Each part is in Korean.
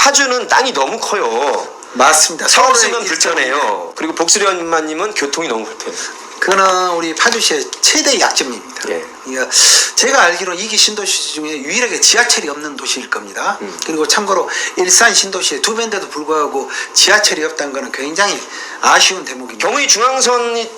파주는 땅이 너무 커요. 맞습니다. 서울 쓰면 불편해요. 그리고 복수련마님은 교통이 너무 불편해요. 그거는 우리 파주시의 최대 약점입니다. 예. 그러니까 제가 알기로 이기 신도시 중에 유일하게 지하철이 없는 도시일 겁니다. 그리고 참고로 일산 신도시에 두 배인데도 불구하고 지하철이 없다는 것은 굉장히 아쉬운 대목입니다. 경의 중앙선이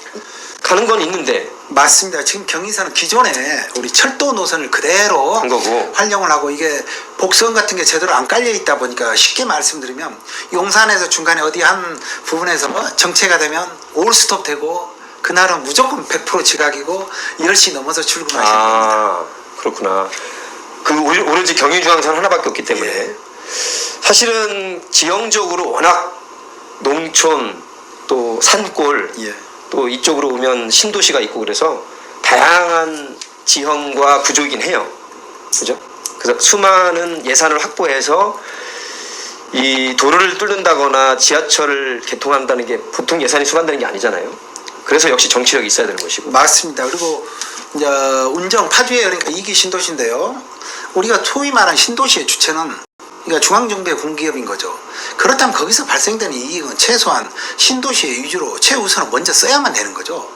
가는 건 있는데. 맞습니다. 지금 경의선은 기존에 우리 철도 노선을 그대로 한 거고. 활용을 하고 이게 복선 같은 게 제대로 안 깔려 있다 보니까 쉽게 말씀드리면 용산에서 중간에 어디 한 부분에서 정체가 되면 올스톱 되고 그날은 무조건 100% 지각이고 10시 넘어서 출근하시는 겁니다. 그렇구나. 그 오로지 경의중앙선 하나밖에 없기 때문에. 예. 사실은 지형적으로 워낙 농촌 또 산골 예. 또 이쪽으로 오면 신도시가 있고 그래서 다양한 지형과 구조이긴 해요. 그죠? 그래서 수많은 예산을 확보해서 이 도로를 뚫는다거나 지하철을 개통한다는 게 보통 예산이 수반되는 게 아니잖아요. 그래서 역시 정치력이 있어야 되는 것이고. 맞습니다. 그리고 이제 운정 파주에 그러니까 이기 신도시인데요. 우리가 소위 말하는 신도시의 주체는 그러니까 중앙정부의 공기업인 거죠. 그렇다면 거기서 발생되는 이익은 최소한 신도시의 위주로 최우선은 먼저 써야만 되는 거죠.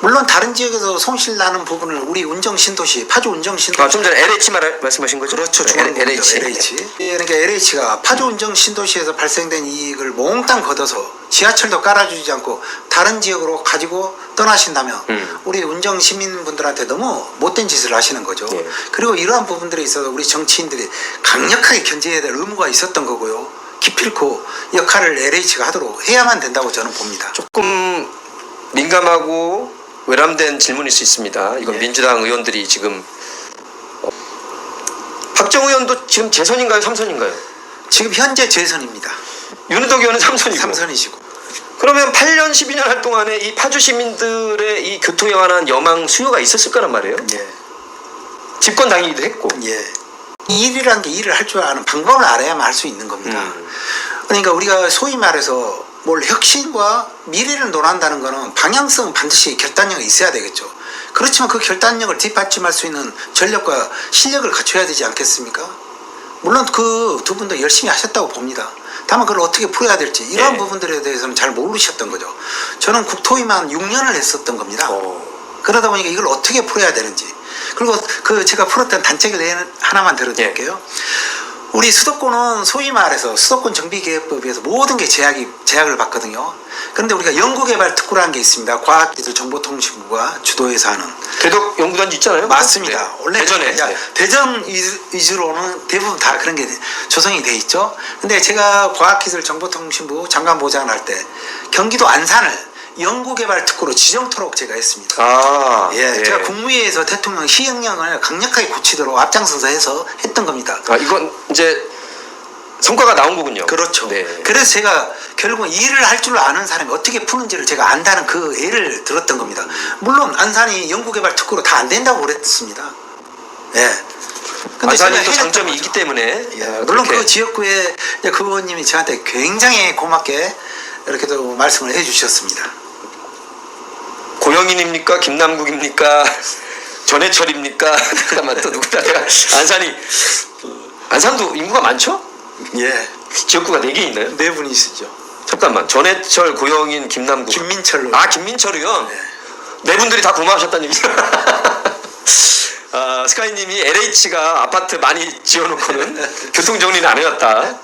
물론 다른 지역에서 손실 나는 부분을 우리 운정 신도시, 파주 운정 신도시. 좀 전에 LH 말씀하신 거죠? 그렇죠. LH. LH. 그러니까 LH가 파주 운정 신도시에서 발생된 이익을 몽땅 걷어서 지하철도 깔아주지 않고 다른 지역으로 가지고 떠나신다면 우리 운정 시민분들한테 너무 못된 짓을 하시는 거죠. 예. 그리고 이러한 부분들에 있어서 우리 정치인들이 강력하게 견제해야 될 의무가 있었던 거고요. 기필코 역할을 LH가 하도록 해야만 된다고 저는 봅니다. 조금 민감하고 외람된 질문일 수 있습니다. 이건 예. 민주당 의원들이 지금 박정우 의원도 지금 재선인가요? 3선인가요? 지금 현재 재선입니다. 윤우덕 의원은 3선이고. 3선이시고. 그러면 8년 12년 할 동안에 이 파주 시민들의 이 교통에 관한 여망 수요가 있었을 거란 말이에요. 예. 집권 당이기도 했고. 예. 일이란 게 일을 할 줄 아는 방법을 알아야만 할 수 있는 겁니다. 그러니까 우리가 소위 말해서 뭘 혁신과 미래를 논한다는 거는 방향성은 반드시 결단력이 있어야 되겠죠. 그렇지만 그 결단력을 뒷받침할 수 있는 전력과 실력을 갖춰야 되지 않겠습니까? 물론 그 두 분도 열심히 하셨다고 봅니다. 다만 그걸 어떻게 풀어야 될지 이러한 네. 부분들에 대해서는 잘 모르셨던 거죠. 저는 국토위만 6년을 했었던 겁니다. 그러다 보니까 이걸 어떻게 풀어야 되는지. 그리고 그 제가 풀었던 단책을 하나만 들어드릴게요. 우리 수도권은 소위 말해서 수도권 정비계획법에서 모든 게 제약을 받거든요. 그런데 우리가 연구개발특구라는 게 있습니다. 과학기술정보통신부가 주도해서 하는. 대덕 연구단지 있잖아요. 맞습니다. 네. 원래 대전에. 대전 위주로는 대부분 다 그런 게 조성이 돼 있죠. 근데 제가 과학기술정보통신부 장관보좌관 할 때 경기도 안산을 연구개발특구로 지정토록 제가 했습니다. 예. 제가 국무회의에서 대통령 시행령을 강력하게 고치도록 앞장서서 해서 했던 겁니다. 이건 이제 성과가 나온 거군요. 그렇죠. 네. 그래서 제가 결국 일을 할 줄 아는 사람이 어떻게 푸는지를 제가 안다는 그 예를 들었던 겁니다. 물론 안산이 연구개발특구로 다 안 된다고 그랬습니다. 근데 안산이 또 장점이 있기 때문에. 물론 그렇게. 그 지역구의 그 의원님이 저한테 굉장히 고맙게 이렇게도 말씀을 해주셨습니다. 고영인입니까? 김남국입니까? 전해철입니까? 잠깐만 또 누구다? 안산도 인구가 많죠? 예. 지역구가 4개 있나요? 네 분이시죠. 잠깐만 전해철, 고영인, 김남국. 김민철. 김민철 의원. 네 분들이 다 고마우셨다는 얘기죠. 스카이님이 LH가 아파트 많이 지어놓고는 교통 정리는 안 해왔다.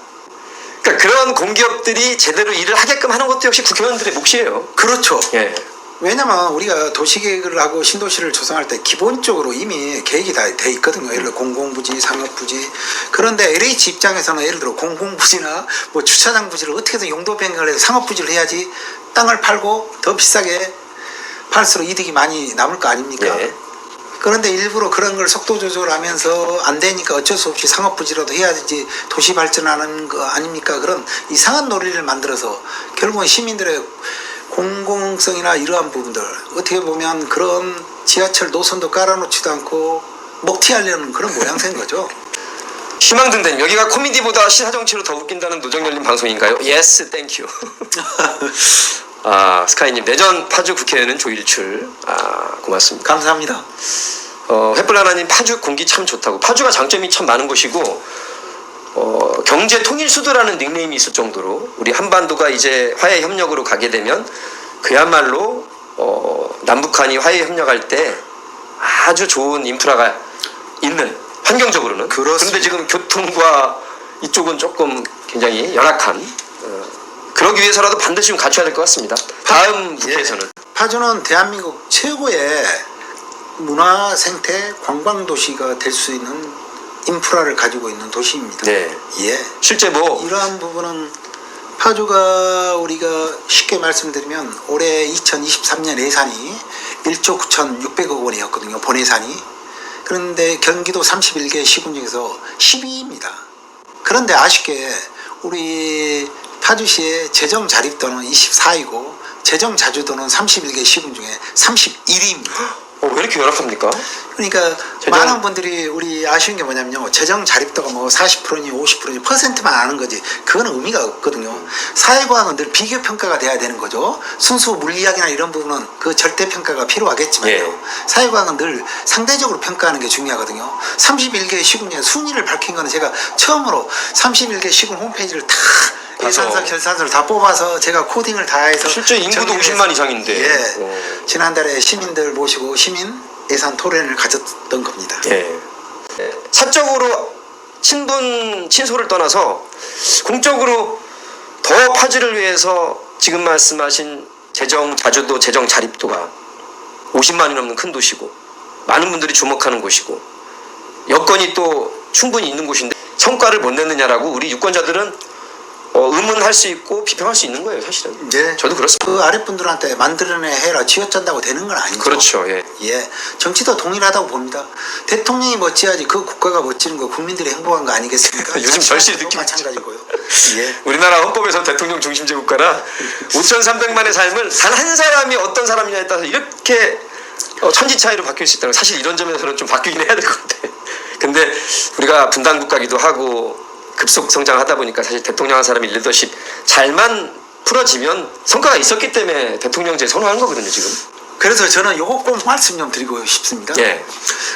그러니까 그런 공기업들이 제대로 일을 하게끔 하는 것도 역시 국회의원들의 몫이에요. 그렇죠. 예. 왜냐면 우리가 도시계획을 하고 신도시를 조성할 때 기본적으로 이미 계획이 다 돼 있거든요. 예를 들어 공공부지, 상업부지. 그런데 LH 입장에서는 예를 들어 공공부지나 뭐 주차장 부지를 어떻게든 용도 변경을 해서 상업부지를 해야지 땅을 팔고 더 비싸게 팔수록 이득이 많이 남을 거 아닙니까? 예. 그런데 일부러 그런 걸 속도 조절하면서 안 되니까 어쩔 수 없이 상업부지라도 해야지 도시 발전하는 거 아닙니까? 그런 이상한 논리를 만들어서 결국은 시민들의 공공성이나 이러한 부분들 어떻게 보면 그런 지하철 노선도 깔아놓지도 않고 먹튀하려는 그런 모양새인 거죠. 희망등등 여기가 코미디보다 시사정치로 더 웃긴다는 노정열님 방송인가요? Yes, thank you. 스카이님 내전 파주 국회의원은 조일출. 고맙습니다. 감사합니다. 횃불 하나님 파주 공기 참 좋다고. 파주가 장점이 참 많은 곳이고 경제 통일 수도라는 닉네임이 있을 정도로 우리 한반도가 이제 화해 협력으로 가게 되면 그야말로 남북한이 화해 협력할 때 아주 좋은 인프라가 있는 환경적으로는 그렇습니다. 그런데 지금 교통과 이쪽은 조금 굉장히 열악한 그러기 위해서라도 반드시 좀 갖춰야 될 것 같습니다. 다음 국회에서는 파주는 대한민국 최고의 문화 생태 관광 도시가 될 수 있는 인프라를 가지고 있는 도시입니다. 네. 예. 실제 뭐 이러한 부분은 파주가 우리가 쉽게 말씀드리면 올해 2023년 예산이 1조 9,600억 원이었거든요. 본예산이. 그런데 경기도 31개 시군 중에서 12위입니다. 그런데 아쉽게 우리 파주시의 재정 자립도는 24위고 재정 자주도는 31개 시군 중에 31위입니다. 왜 이렇게 열악합니까? 그러니까 재정- 많은 분들이 우리 아쉬운 게 뭐냐면요. 재정 자립도가 뭐 40%니 50%니 퍼센트만 아는 거지 그거는 의미가 없거든요. 사회과학은 늘 비교 평가가 돼야 되는 거죠. 순수 물리학이나 이런 부분은 그 절대 평가가 필요하겠지만요. 예. 사회과학은 늘 상대적으로 평가하는 게 중요하거든요. 31개 시군 중에 순위를 밝힌 거는 제가 처음으로 31개 시군 홈페이지를 다 예산서 결산서를 다 뽑아서 제가 코딩을 다 해서 실제 인구도 정리를 50만 해서 이상인데. 예. 지난달에 시민들 모시고 시민 예산 토론을 가졌던 겁니다. 예. 사적으로 친소를 떠나서 공적으로 더 파주를 위해서 지금 말씀하신 재정 자주도 재정 자립도가 50만이 넘는 큰 도시고 많은 분들이 주목하는 곳이고 여건이 또 충분히 있는 곳인데 성과를 못 냈느냐라고 우리 유권자들은 의문할 수 있고 비평할 수 있는 거예요, 사실은. 네. 저도 그렇습니다. 그 아랫분들한테 만들어내 해라 쥐어짠다고 되는 건 아니죠. 그렇죠. 예. 예, 정치도 동일하다고 봅니다. 대통령이 멋져야지 그 국가가 멋지는 거 국민들이 행복한 거 아니겠습니까? 요즘 절실히 느끼고 마찬가지고요. 예. 우리나라 헌법에서 대통령 중심제 국가라 5,300만의 삶을 단 한 사람이 어떤 사람이냐에 따라서 이렇게 천지 차이로 바뀔 수 있다는 거. 사실 이런 점에서는 좀 바뀌긴 해야 될 것 같아. 근데 우리가 분단 국가기도 하고 급속 성장하다 보니까 사실 대통령 한 사람이 리더십 잘만 풀어지면 성과가 있었기 때문에 대통령제 선호하는 거거든요, 지금. 그래서 저는 요거 꼭 말씀 좀 드리고 싶습니다. 예.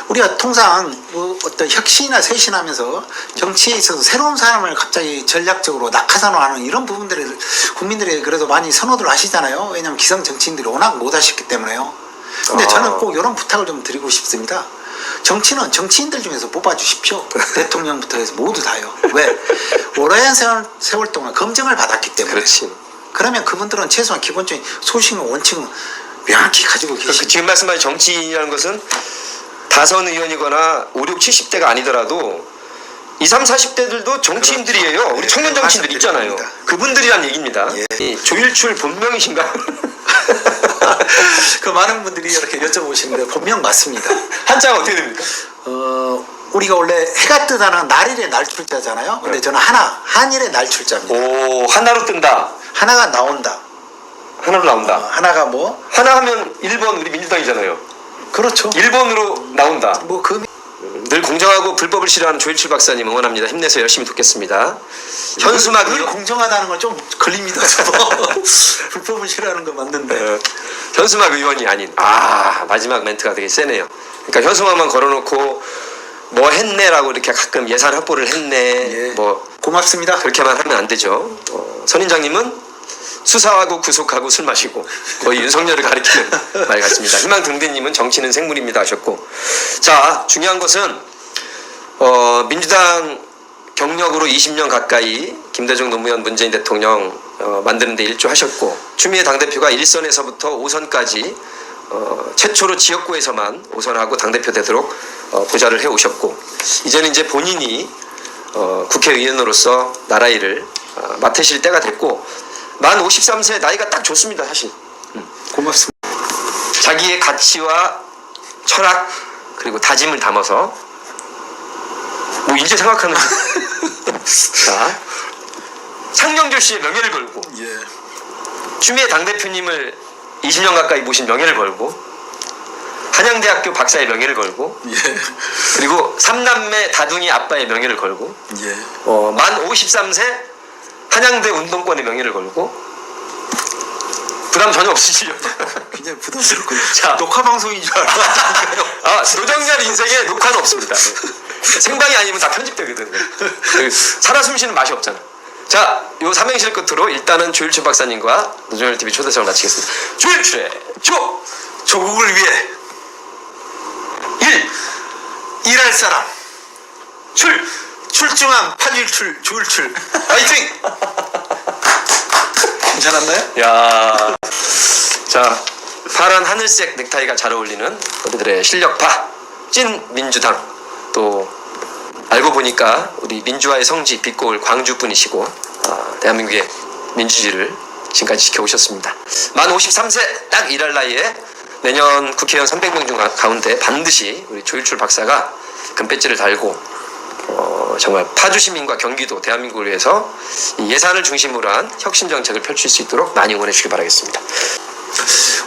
우리가 통상 뭐 어떤 혁신이나 쇄신하면서 정치에 있어서 새로운 사람을 갑자기 전략적으로 낙하산화하는 이런 부분들을 국민들이 그래도 많이 선호들 하시잖아요. 왜냐하면 기성 정치인들이 워낙 못 하셨기 때문에요. 근데 저는 꼭 이런 부탁을 좀 드리고 싶습니다. 정치는 정치인들 중에서 뽑아주십시오. 대통령부터 해서 모두 다요. 왜? 오랜 세월 동안 검증을 받았기 때문에. 그렇지. 그러면 그분들은 최소한 기본적인 소신과 원칙은 명확히 가지고 계십니다. 지금 말씀하신 정치인이라는 것은 다선 의원이거나 5, 6, 70대가 아니더라도 20, 30, 40대들도 정치인들이에요. 그렇죠. 우리 청년 정치인들 있잖아요. 맞습니다. 그분들이란 얘기입니다. 예. 이 조일출 본명이신가? 그 많은 분들이 이렇게 여쭤보시는데 본명 맞습니다. 한자가 어떻게 됩니까? 우리가 원래 해가 뜨다는 날일의 날출자잖아요. 근데 네. 저는 한일의 날출자입니다. 오, 하나로 뜬다. 하나가 나온다. 하나로 나온다. 하나가 뭐? 하나 하면 1번 우리 민주당이잖아요. 그렇죠. 1번으로 나온다. 뭐 그 늘 공정하고 불법을 싫어하는 조일출 박사님 응원합니다. 힘내서 열심히 돕겠습니다. 현수막 늘 의원, 공정하다는 건 좀 걸립니다. 저도. 불법을 싫어하는 거 맞는데. 현수막 의원이 아닌 마지막 멘트가 되게 세네요. 그러니까 현수막만 걸어놓고 뭐 했네라고 이렇게 가끔 예산 확보를 했네 예. 뭐 고맙습니다. 그렇게만 하면 안 되죠. 선인장님은 수사하고 구속하고 술 마시고 거의 윤석열을 가리키는 말 같습니다. 희망등대님은 정치는 생물입니다 하셨고, 자 중요한 것은 민주당 경력으로 20년 가까이 김대중 노무현 문재인 대통령 만드는데 일조하셨고, 추미애 당대표가 1선에서부터 5선까지 최초로 지역구에서만 5선하고 당대표 되도록 보좌를 해오셨고, 이제는 이제 본인이 국회의원으로서 나라 일을 맡으실 때가 됐고, 만 53세 나이가 딱 좋습니다. 사실 고맙습니다. 자기의 가치와 철학 그리고 다짐을 담아서 뭐 이제 생각하는 자 상명조 씨의 명예를 걸고, 예. 추미애 당대표님을 20년 가까이 모신 명예를 걸고, 한양대학교 박사의 명예를 걸고, 예. 그리고 3남매 다둥이 아빠의 명예를 걸고, 예. 만 53세 한양대 운동권의 명예를 걸고, 부담 전혀 없으시죠? 굉장히 부담스럽고. 자. 녹화 방송인 줄 알았어요. 노정열 인생에 녹화는 없습니다. 생방이 아니면 다 편집되거든. 그 살아 숨쉬는 맛이 없잖아. 자, 요 삼행시를 끝으로 일단은 조일출 박사님과 노정열 TV 초대석을 마치겠습니다. 조일출의 조국을 위해 일할 사람 출중한 8.17 조일출 파이팅! 괜찮았나요? 야, 자, 파란 하늘색 넥타이가 잘 어울리는 우리들의 실력파 찐 민주당, 또 알고 보니까 우리 민주화의 성지 빛고울 광주 분이시고 대한민국의 민주주의를 지금까지 지켜오셨습니다. 만 53세 딱 일할 나이에 내년 국회의원 300명 중 가운데 반드시 우리 조일출 박사가 금배지를 달고 정말 파주 시민과 경기도 대한민국을 위해서 이 예산을 중심으로 한 혁신 정책을 펼칠 수 있도록 많이 응원해 주시기 바라겠습니다.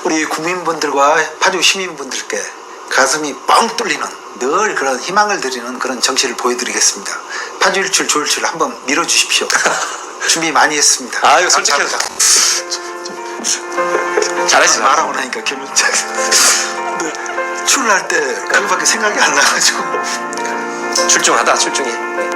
우리 국민분들과 파주 시민분들께 가슴이 뻥 뚫리는 늘 그런 희망을 드리는 그런 정치를 보여드리겠습니다. 파주일출 조일출 한번 밀어주십시오. 준비 많이 했습니다. 아유, 솔직해서 잘하시죠. 말하고 나니까 기분 근데 출근할 때 그거밖에 생각이 안 나가지고 출중하다, 출중해.